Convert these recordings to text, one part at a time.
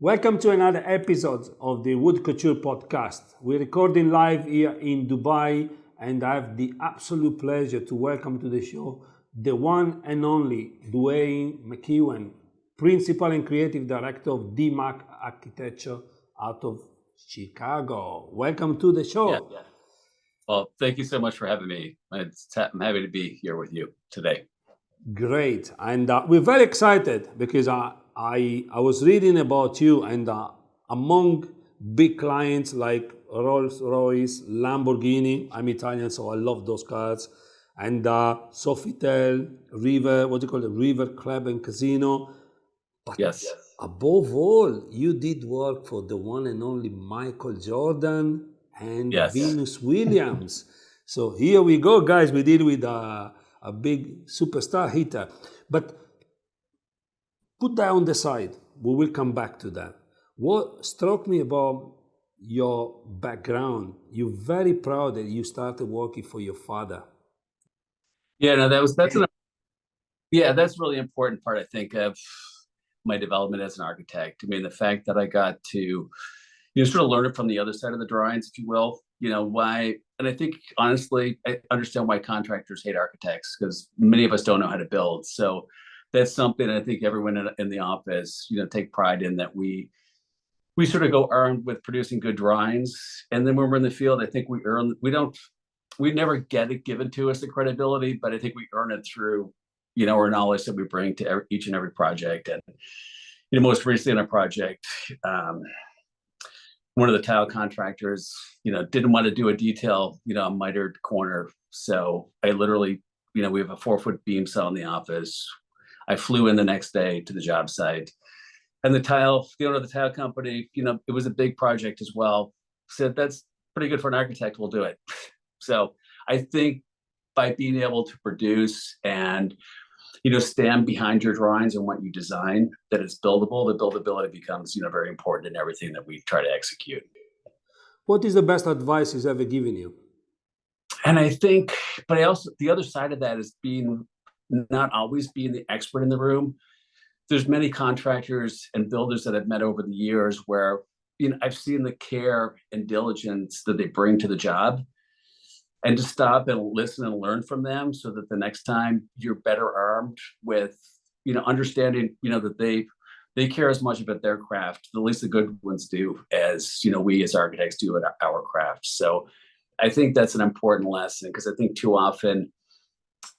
Welcome to another episode of the Wood Couture podcast. We're recording live here in Dubai, and I have the absolute pleasure to welcome to the show the one and only Dwayne MacEwen, Principal and Creative Director of DMAC Architecture out of Chicago. Welcome to the show. Yeah. Well, thank you so much for having me. I'm happy to be here with you today. Great. And we're very excited because I was reading about you, and among big clients like Rolls-Royce, Lamborghini, I'm Italian, so I love those cars, and Sofitel, River Club and Casino. But yes. Above all, you did work for the one and only Michael Jordan and Venus Williams. So here we go, guys. We did with a big superstar hitter. But put that on the side. We will come back to that. What struck me about your background, you're very proud that you started working for your father. Yeah, no, that's a really important part, I think, of my development as an architect. I mean, the fact that I got to, sort of learn it from the other side of the drawings, if you will, why, and I think, honestly, I understand why contractors hate architects, because many of us don't know how to build. So that's something I think everyone in the office, take pride in, that we sort of go armed with producing good drawings. And then when we're in the field, I think we never get it given to us, the credibility, but I think we earn it through, our knowledge that we bring to each and every project. And, most recently in a project, one of the tile contractors, didn't want to do a detail, a mitered corner. So I literally, we have a 4-foot beam set in the office. I flew in the next day to the job site, and the owner of the tile company, it was a big project as well, said, that's pretty good for an architect, we'll do it. So I think by being able to produce and, stand behind your drawings and what you design, that it's buildable, the buildability becomes, very important in everything that we try to execute. What is the best advice he's ever given you? And I think, but the other side of that is not always being the expert in the room. There's many contractors and builders that I've met over the years where, I've seen the care and diligence that they bring to the job, and to stop and listen and learn from them, so that the next time you're better armed with, understanding, that they care as much about their craft, at least the good ones do, as, we as architects do at our craft. So I think that's an important lesson, because I think too often,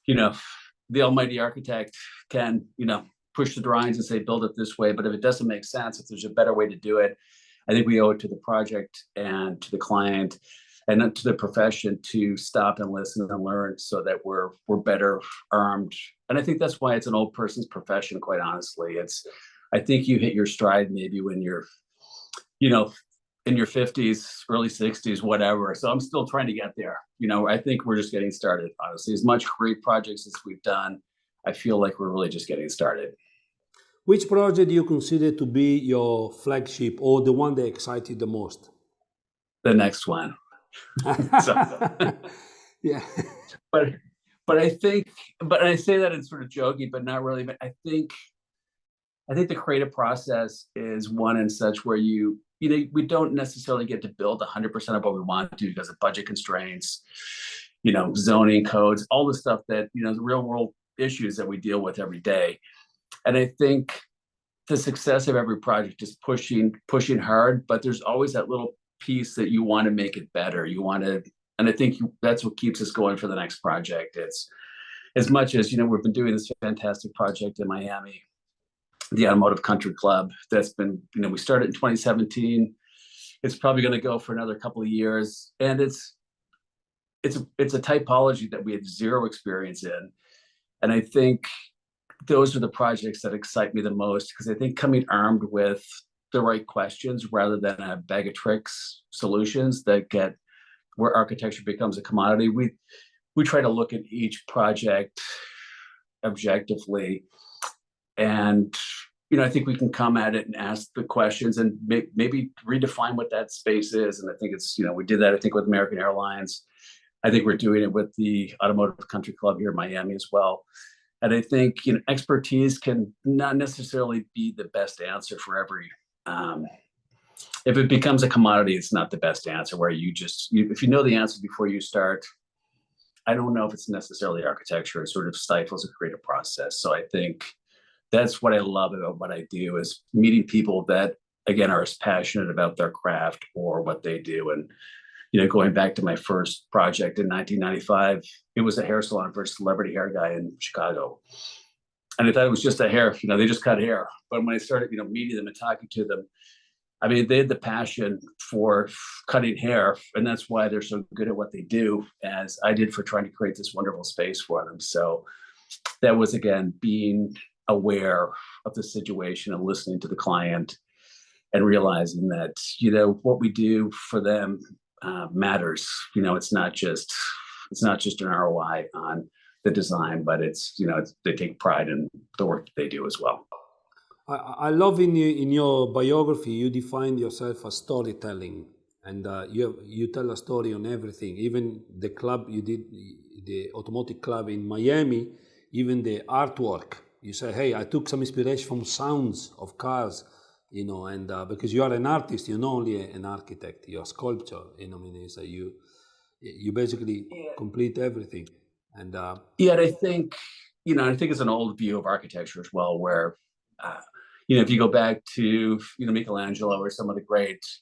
the almighty architect can, push the drawings and say, build it this way. But if it doesn't make sense, if there's a better way to do it, I think we owe it to the project and to the client and to the profession to stop and listen and learn, so that we're better armed. And I think that's why it's an old person's profession, quite honestly. I think you hit your stride maybe when you're, in your 50s, early 60s, whatever. So I'm still trying to get there. I think we're just getting started, honestly. As much great projects as we've done, I feel like we're really just getting started. Which project do you consider to be your flagship, or the one that excites you the most? The next one. Yeah. But I think, I say that in sort of joking, but not really. But I think the creative process is one and such where we don't necessarily get to build 100% of what we want to because of budget constraints, zoning codes, all the stuff that, the real world issues that we deal with every day. And I think the success of every project is pushing hard, but there's always that little piece that you want to make it better. And I think that's what keeps us going for the next project. It's as much as, we've been doing this fantastic project in Miami, the Automotive Country Club, that's been, we started in 2017. It's probably going to go for another couple of years. And it's a typology that we had zero experience in. And I think those are the projects that excite me the most, because I think coming armed with the right questions rather than a bag of tricks solutions that get where architecture becomes a commodity. We try to look at each project objectively, and I think we can come at it and ask the questions and maybe redefine what that space is. And I think it's, we did that, I think, with American Airlines. I think we're doing it with the Automotive Country Club here in Miami as well. And I think, expertise can not necessarily be the best answer for every if it becomes a commodity, it's not the best answer. Where if you know the answer before you start, I don't know if it's necessarily architecture. It sort of stifles a creative process. So I think that's what I love about what I do, is meeting people that, again, are as passionate about their craft or what they do. And, going back to my first project in 1995, it was a hair salon for a celebrity hair guy in Chicago. And I thought it was just a hair, they just cut hair. But when I started, meeting them and talking to them, I mean, they had the passion for cutting hair, and that's why they're so good at what they do, as I did for trying to create this wonderful space for them. So that was, again, being aware of the situation and listening to the client and realizing that, what we do for them matters. It's not just an ROI on the design, but they take pride in the work that they do as well. I love in your biography, you defined yourself as storytelling, and you tell a story on everything. Even the club you did, the automotive club in Miami, even the artwork. You say, hey, I took some inspiration from sounds of cars, and because you are an artist, you're not only an architect, you're a sculptor. So you basically complete everything. And I think it's an old view of architecture as well, where if you go back to Michelangelo or some of the greats,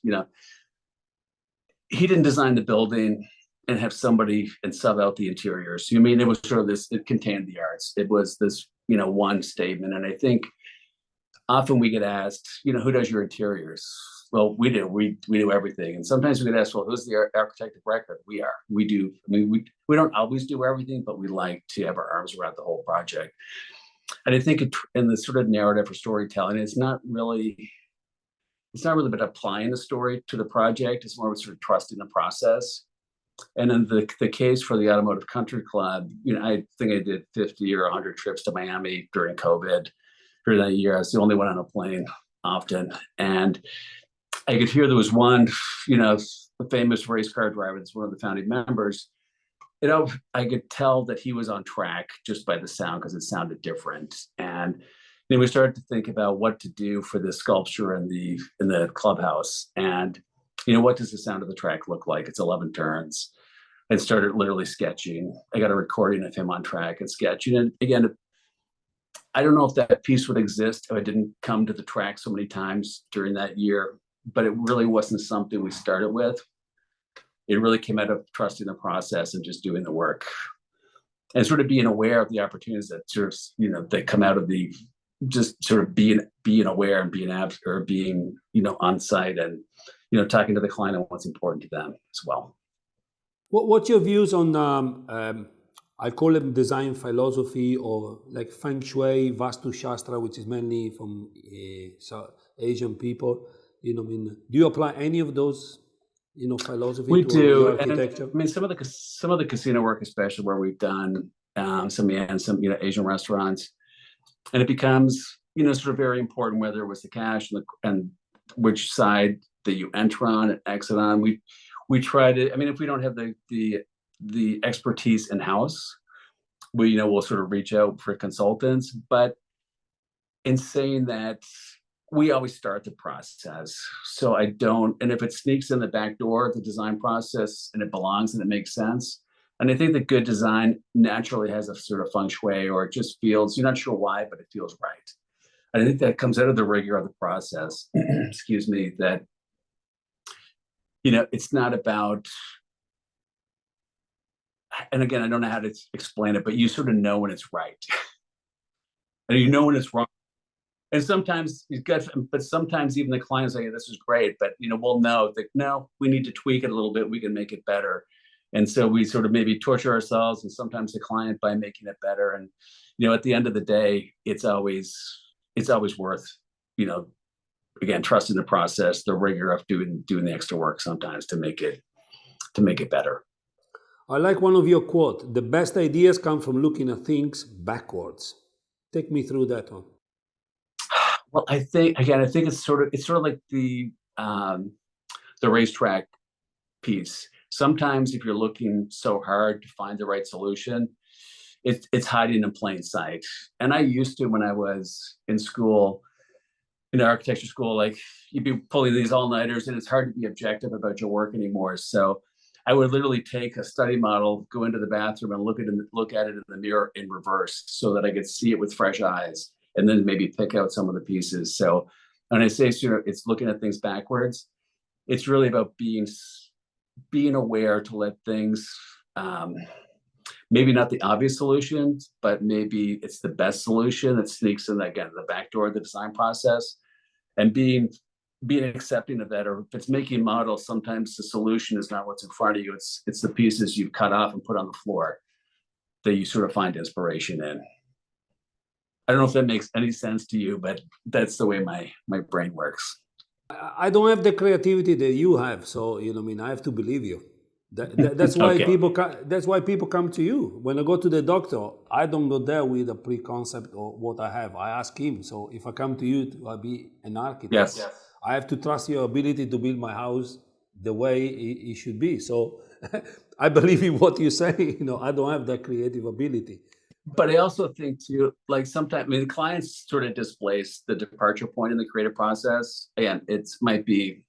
he didn't design the building and have somebody and sub out the interiors. It was sort of this, it contained the arts. It was this, one statement. And I think often we get asked, who does your interiors? Well, we do. We do everything. And sometimes we get asked, well, who's the architect of record? We are. We do. I mean, we don't always do everything, but we like to have our arms around the whole project. And I think in the sort of narrative or storytelling, it's not really about applying the story to the project. It's more of sort of trusting the process. And in the case for the Automotive Country Club, I think I did 50 or 100 trips to Miami during COVID. During that year, I was the only one on a plane often. And I could hear there was one, the famous race car driver that's one of the founding members. I could tell that he was on track just by the sound, because it sounded different. And then we started to think about what to do for the sculpture in the clubhouse. And, what does the sound of the track look like? It's 11 turns. And started literally sketching. I got a recording of him on track and sketching. And again, I don't know if that piece would exist if I didn't come to the track so many times during that year, but it really wasn't something we started with. It really came out of trusting the process and just doing the work, and sort of being aware of the opportunities that sort of, that come out of the just sort of being aware and being on site and, talking to the client on what's important to them as well. What's your views on, I call them design philosophy, or like Feng Shui, Vastu Shastra, which is mainly from Asian people? Do you apply any of those, philosophy we to do architecture? And, some of the casino work, especially where we've done some Asian restaurants, and it becomes sort of very important whether it was the cash and which side that you enter on and exit on. We try to, if we don't have the expertise in house, we'll sort of reach out for consultants. But in saying that, we always start the process. So and if it sneaks in the back door of the design process and it belongs and it makes sense, and I think that good design naturally has a sort of feng shui, or it just feels, you're not sure why, but it feels right. And I think that comes out of the rigor of the process, excuse me, that, it's not about, and again, I don't know how to explain it, but you sort of know when it's right. And you know when it's wrong. And sometimes but sometimes even the clients say, this is great, but we'll know that, no, we need to tweak it a little bit. We can make it better. And so we sort of maybe torture ourselves and sometimes the client by making it better. And, at the end of the day, it's always worth, again, trusting the process, the rigor of doing the extra work sometimes to make it better. I like one of your quotes: the best ideas come from looking at things backwards. Take me through that one. Well, I think it's sort of like the racetrack piece. Sometimes if you're looking so hard to find the right solution, it's hiding in plain sight. And I used to, when I was in school, in architecture school, like you'd be pulling these all-nighters and it's hard to be objective about your work anymore. So I would literally take a study model, go into the bathroom and look at it in the mirror in reverse so that I could see it with fresh eyes and then maybe pick out some of the pieces. So when I say it's looking at things backwards, it's really about being aware to let things, maybe not the obvious solutions, but maybe it's the best solution that sneaks in, again, the back door of the design process, and being accepting of that. Or if it's making models, sometimes the solution is not what's in front of you. It's the pieces you've cut off and put on the floor that you sort of find inspiration in. I don't know if that makes any sense to you, but that's the way my brain works. I don't have the creativity that you have, so I mean, I have to believe you. That's why Okay. that's why people come to you. When I go to the doctor, I don't go there with a pre-concept of what I have. I ask him. So if I come to you to be an architect, Yes. I have to trust your ability to build my house the way it should be. So I believe in what you say. I don't have that creative ability. But I also think too, like sometimes, I mean, the clients sort of displace the departure point in the creative process. Again, it might be,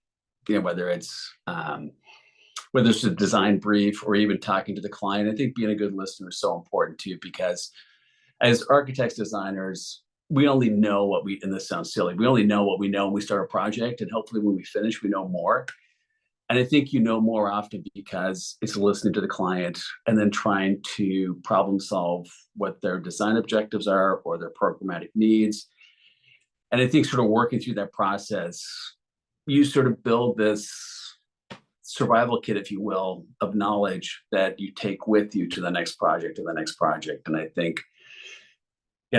whether it's a design brief or even talking to the client. I think being a good listener is so important too, because as architects, designers, we only know what we, and this sounds silly, we only know what we know when we start a project, and hopefully when we finish, we know more. And I think more often because it's listening to the client and then trying to problem solve what their design objectives are or their programmatic needs. And I think sort of working through that process, you sort of build this survival kit, if you will, of knowledge that you take with you to the next project or the next project. And I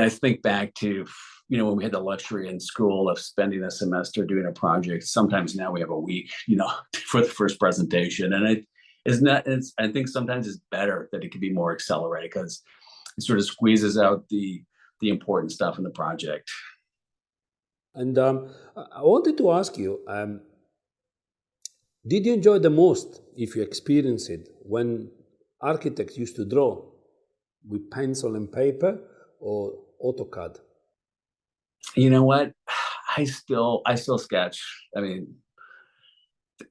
think back to, when we had the luxury in school of spending a semester doing a project. Sometimes now we have a week, for the first presentation. And I think sometimes it's better that it can be more accelerated because it sort of squeezes out the important stuff in the project. And I wanted to ask you, did you enjoy the most, if you experience it, when architects used to draw with pencil and paper or AutoCAD? You know what? I still sketch. I mean,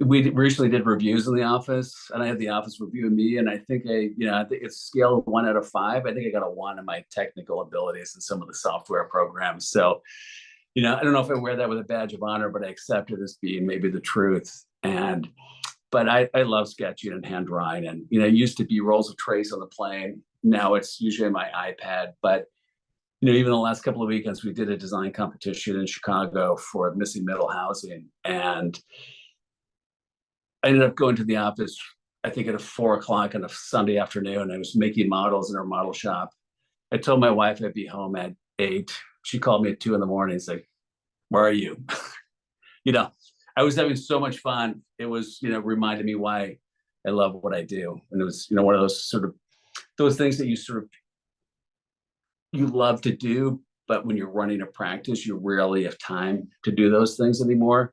we recently did reviews in the office, and I had the office reviewing me, and I think I think it's scale 1 out of 5. I think I got a 1 in my technical abilities in some of the software programs. So, I don't know if I wear that with a badge of honor, but I accept it as being maybe the truth. But I love sketching and hand drawing, and it used to be rolls of trace on the plane. Now it's usually my iPad, but even the last couple of weekends, we did a design competition in Chicago for missing middle housing. And I ended up going to the office, I think at 4:00 on a Sunday afternoon. I was making models in our model shop. I told my wife I'd be home at 8. She called me at 2 a.m. It's like, where are you? I was having so much fun. It was, reminded me why I love what I do. And it was, one of those sort of, those things that you love to do, but when you're running a practice, you rarely have time to do those things anymore.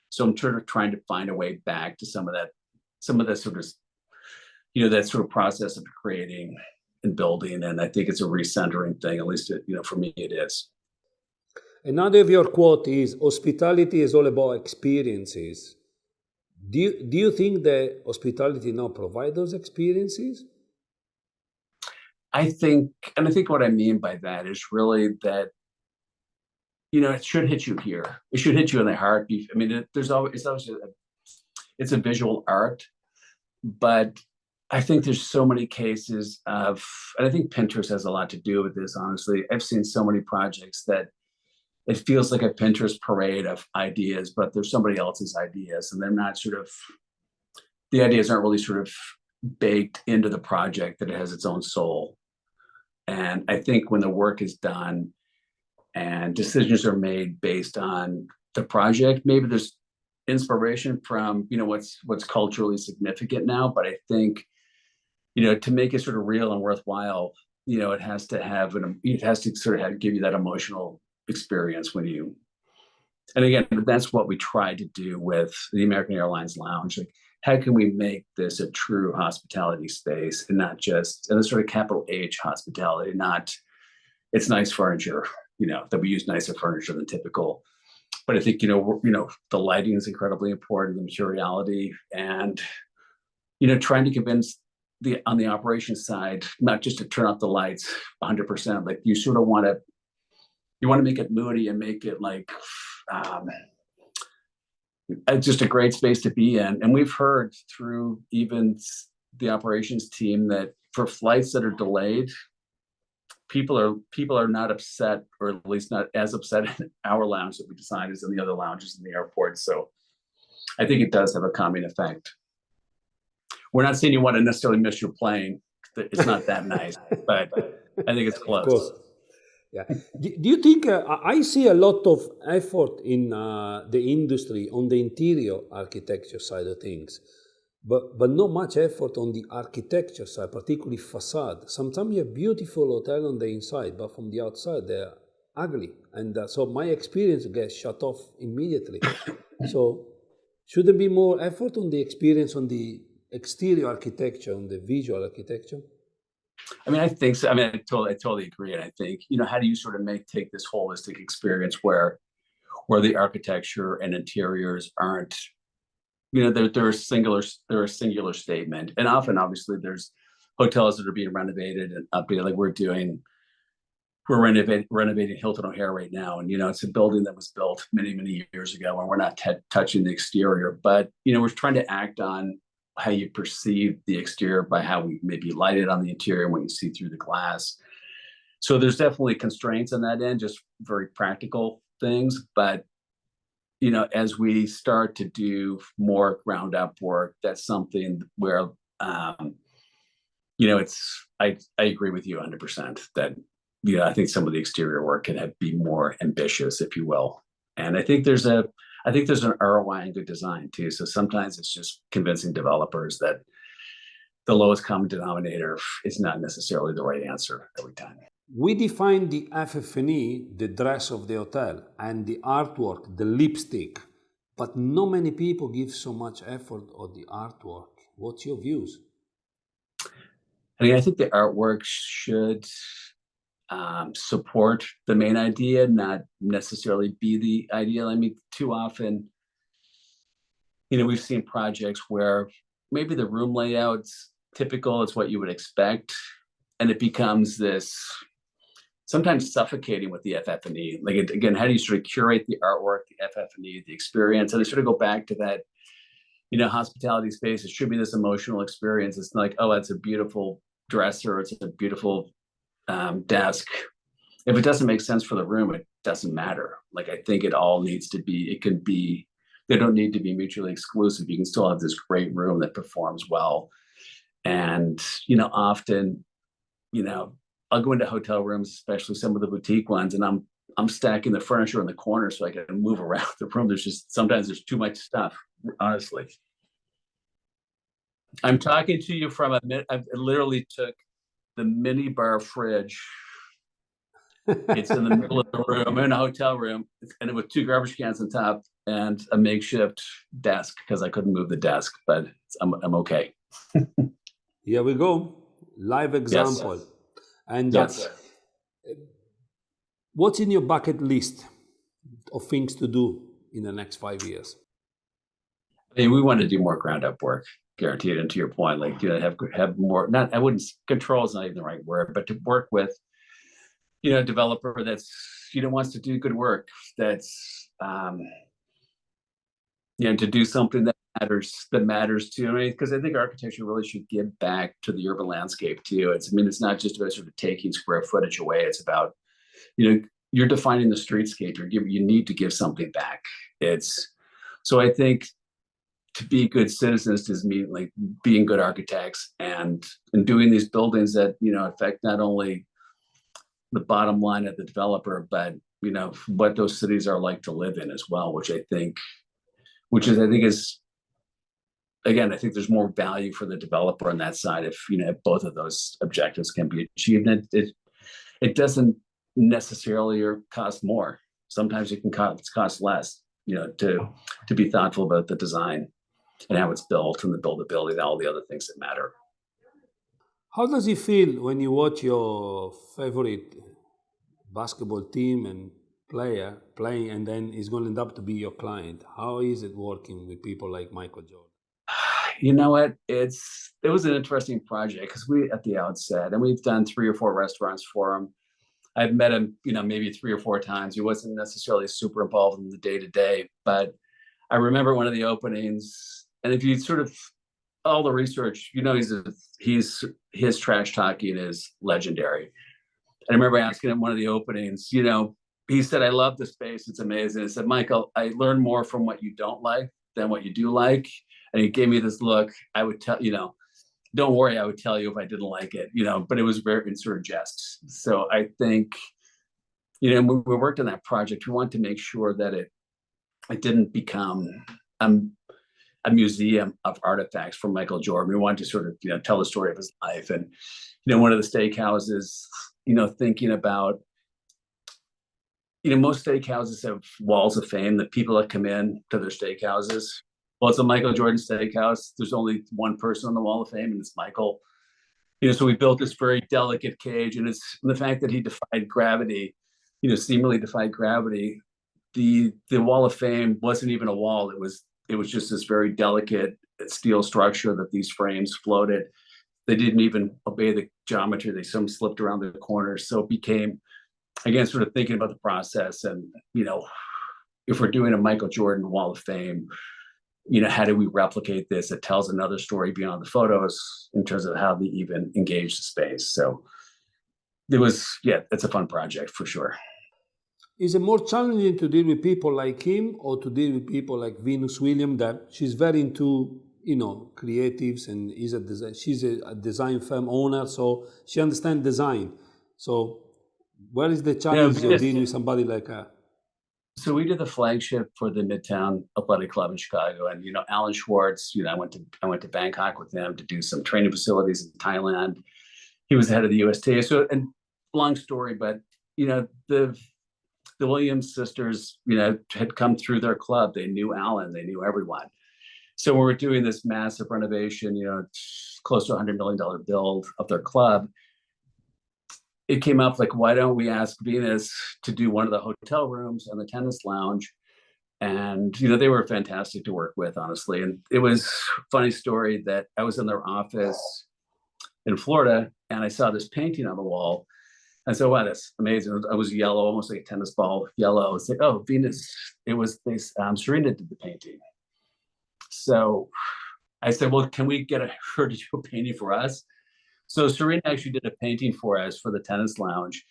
So I'm sort of trying to find a way back to some of that sort of, that sort of process of creating and building. And I think it's a recentering thing, at least, for me, it is. Another of your quote is, hospitality is all about experiences. Do you think that hospitality now provides those experiences? I think what I mean by that is really that, it should hit you here. It should hit you in the heart. I mean, it's a visual art, but I think there's so many cases of, and I think Pinterest has a lot to do with this, honestly. I've seen so many projects that it feels like a Pinterest parade of ideas, but they're somebody else's ideas, and they're not the ideas aren't really sort of baked into the project, that it has its own soul. And I think when the work is done and decisions are made based on the project, maybe there's inspiration from, what's culturally significant now. But I think, to make it sort of real and worthwhile, it has to sort of give you that emotional experience and again, that's what we tried to do with the American Airlines Lounge. Like, how can we make this a true hospitality space and not just, and a sort of capital H hospitality, not it's nice furniture, that we use nicer furniture than typical, but I think, the lighting is incredibly important, the materiality, and, trying to convince on the operations side, not just to turn off the lights 100%, like you sort of want to make it moody and make it like, it's just a great space to be in. And we've heard through even the operations team that for flights that are delayed, people are not upset, or at least not as upset in our lounge that we designed as in the other lounges in the airport. So I think it does have a calming effect. We're not saying you want to necessarily miss your plane. It's not that nice, but I think it's close. Of course. Yeah. Do you think I see a lot of effort in the industry on the interior architecture side of things, but not much effort on the architecture side, particularly facade. Sometimes you have beautiful hotel on the inside, but from the outside they're ugly, and so my experience gets shut off immediately. So should there be more effort on the experience on the exterior architecture, on the visual architecture? I mean, I think so. I mean, I totally agree. And I think, how do you sort of take this holistic experience where the architecture and interiors aren't, they're a singular statement. And often, obviously, there's hotels that are being renovated and updated. Like we're renovating Hilton O'Hare right now. And, it's a building that was built many, many years ago, and we're not touching the exterior. But, we're trying to act on how you perceive the exterior by how we maybe light it on the interior when you see through the glass. So there's definitely constraints on that end, just very practical things. But, as we start to do more ground up work, that's something where, I agree with you 100% that, I think some of the exterior work can be more ambitious, if you will. And I think there's an ROI in good design too. So sometimes it's just convincing developers that the lowest common denominator is not necessarily the right answer every time. We define the FF&E, the dress of the hotel, and the artwork, the lipstick, but not many people give so much effort on the artwork. What's your views? I mean, I think the artwork should support the main idea, not necessarily be the ideal. I mean, too often, we've seen projects where maybe the room layout's typical, it's what you would expect, and it becomes this sometimes suffocating with the FF&E. Like, again, how do you sort of curate the artwork, the FF&E, the experience? And I sort of go back to that, hospitality space. It should be this emotional experience. It's not like, oh, it's a beautiful dresser, it's a beautiful desk. If it doesn't make sense for the room, it doesn't matter. Like, I think it all needs to be, they don't need to be mutually exclusive. You can still have this great room that performs well. And, often, I'll go into hotel rooms, especially some of the boutique ones, and I'm stacking the furniture in the corner so I can move around the room. Sometimes there's too much stuff, honestly. I'm talking to you from I literally took the mini bar fridge. It's in the middle of the room, in a hotel room, and with 2 garbage cans on top and a makeshift desk because I couldn't move the desk, but I'm okay. Here we go. Live example. Yes. And yes. What's in your bucket list of things to do in the next 5 years? I mean, we want to do more ground up work, guaranteed. And to your point, like, have more, not, I wouldn't, control is not even the right word, but to work with, a developer that's, wants to do good work, that's, to do something that matters to me, because I think architecture really should give back to the urban landscape too. It's not just about sort of taking square footage away. It's about, you're defining the streetscape. You need to give something back. So I think to be good citizens does mean like being good architects and doing these buildings that, affect not only the bottom line of the developer, but, what those cities are like to live in as well, which I think is, again, I think there's more value for the developer on that side if both of those objectives can be achieved. And it doesn't necessarily cost more. Sometimes it can cost less, to be thoughtful about the design and how it's built and the buildability and all the other things that matter. How does it feel when you watch your favorite basketball team and player playing, and then he's going to end up to be your client. How is it working with people like Michael Jordan? You know what? It was an interesting project because we at the outset, and we've done 3 or 4 restaurants for him. I've met him, maybe 3 or 4 times. He wasn't necessarily super involved in the day to day, but I remember one of the openings, and if you sort of all the research, his trash talking is legendary. And I remember asking him one of the openings, he said, "I love the space. It's amazing." I said, "Michael, I learn more from what you don't like than what you do like." And he gave me this look. I would tell, don't worry, I would tell you if I didn't like it, but it was very in sort of jest. So I think, when we worked on that project, we wanted to make sure that it didn't become a museum of artifacts from Michael Jordan. We wanted to sort of, tell the story of his life. And, one of the steakhouses, thinking about, most steakhouses have walls of fame, the people that come in to their steakhouses. Well, it's a Michael Jordan steakhouse. There's only one person on the wall of fame, and it's Michael. So we built this very delicate cage, and it's the fact that he defied gravity, seemingly defied gravity. The wall of fame wasn't even a wall. It was just this very delicate steel structure that these frames floated. They didn't even obey the geometry. They some slipped around the corners. So it became, again, sort of thinking about the process and, if we're doing a Michael Jordan wall of fame, how do we replicate this? It tells another story beyond the photos in terms of how they even engage the space. So it's a fun project for sure. Is it more challenging to deal with people like him or to deal with people like Venus Williams, that she's very into, creatives, and she's a design firm owner, so she understands design. So where is the challenge of dealing with somebody like her? So we did the flagship for the Midtown Athletic Club in Chicago, and Alan Schwartz. I went to Bangkok with him to do some training facilities in Thailand. He was the head of the USTA. So, and long story, but the Williams sisters, had come through their club. They knew Alan. They knew everyone. So when we're doing this massive renovation, close to $100 million build of their club, it came up like, why don't we ask Venus to do one of the hotel rooms and the tennis lounge? And, they were fantastic to work with, honestly. And it was a funny story that I was in their office in Florida and I saw this painting on the wall. I said, wow, that's amazing. I was yellow, almost like a tennis ball yellow. It's like, oh, Venus, it was this, Serena did the painting. So I said, well, can we get her to do a painting for us? So Serena actually did a painting for us for the tennis lounge.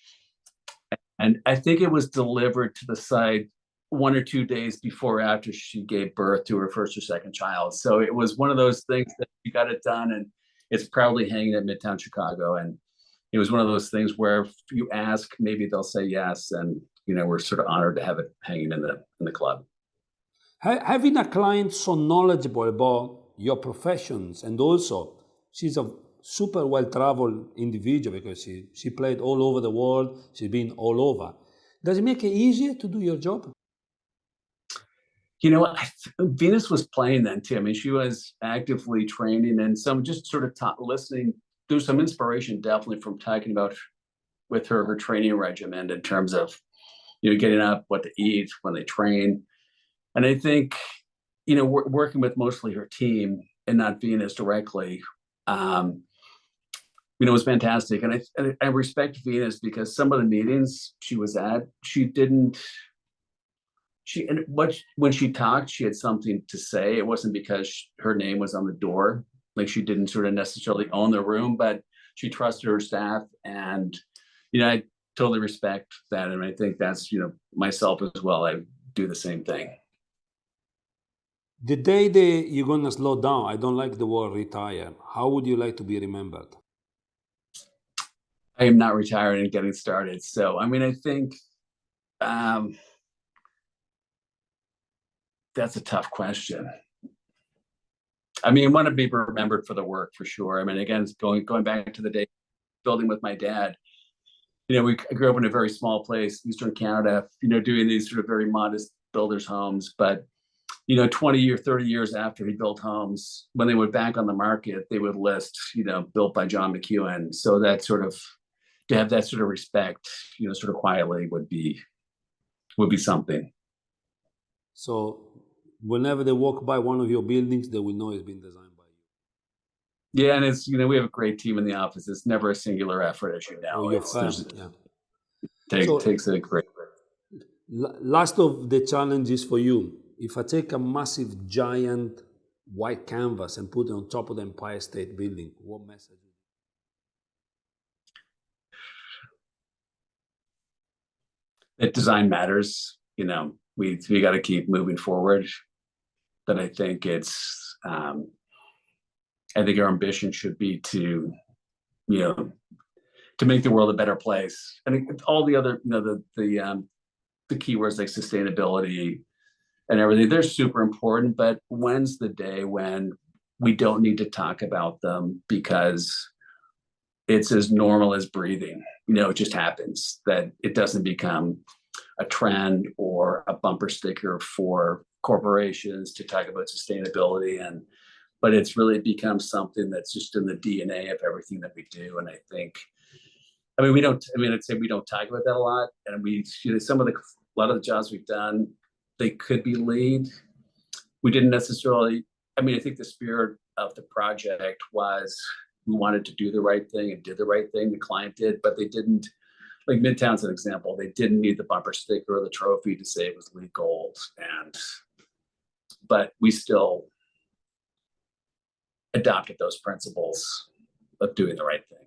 And I think it was delivered to the site 1 or 2 days before or after she gave birth to her first or second child. So it was one of those things that you got it done, and it's proudly hanging at Midtown Chicago. And it was one of those things where if you ask, maybe they'll say yes. And, we're sort of honored to have it hanging in the club. Having a client so knowledgeable about your professions, and also she's a super well-traveled individual because she played all over the world. She's been all over. Does it make it easier to do your job? Venus was playing then too. I mean, she was actively training, and some just sort of listening. There's some inspiration definitely from talking about with her training regimen in terms of, getting up, what to eat when they train. And I think, working with mostly her team and not Venus directly, it was fantastic. And I respect Venus because some of the meetings she was at, when she talked, she had something to say. It wasn't because her name was on the door. Like, she didn't sort of necessarily own the room, but she trusted her staff. And, I totally respect that. And I think that's, myself as well. I do the same thing. The day that you're going to slow down, I don't like the word retire. How would you like to be remembered? I am not retiring and getting started. So, I mean, I think that's a tough question. I mean, I want to be remembered for the work for sure. I mean, again, it's going back to the day building with my dad. I grew up in a very small place, Eastern Canada, doing these sort of very modest builders' homes. But, 20 or 30 years after he built homes, when they went back on the market, they would list, built by John MacEwen. So that sort of, to have that sort of respect, sort of quietly would be would be something. So whenever they walk by one of your buildings, they will know it's been designed by you. Yeah, and it's, you know, we have a great team in the office. It's never a singular effort, as you know. Or your firm, yeah. Takes a great. Last of the challenges for you. If I take a massive, giant white canvas and put it on top of the Empire State Building, what message? That design matters. You know, we got to keep moving forward. But I think I think our ambition should be to, you know, to make the world a better place. I think all the other, you know, the keywords like sustainability and everything, they're super important. But when's the day when we don't need to talk about them because it's as normal as breathing? You know, it just happens that it doesn't become a trend or a bumper sticker for corporations to talk about sustainability, but it's really become something that's just in the DNA of everything that we do. And I think, I mean, I'd say we don't talk about that a lot. And we, you know, a lot of the jobs we've done, they could be lead. We didn't necessarily, I mean, I think the spirit of the project was we wanted to do the right thing and did the right thing. The client did, but they didn't, like Midtown's an example, they didn't need the bumper sticker or the trophy to say it was LEED Gold. But we still adopted those principles of doing the right thing.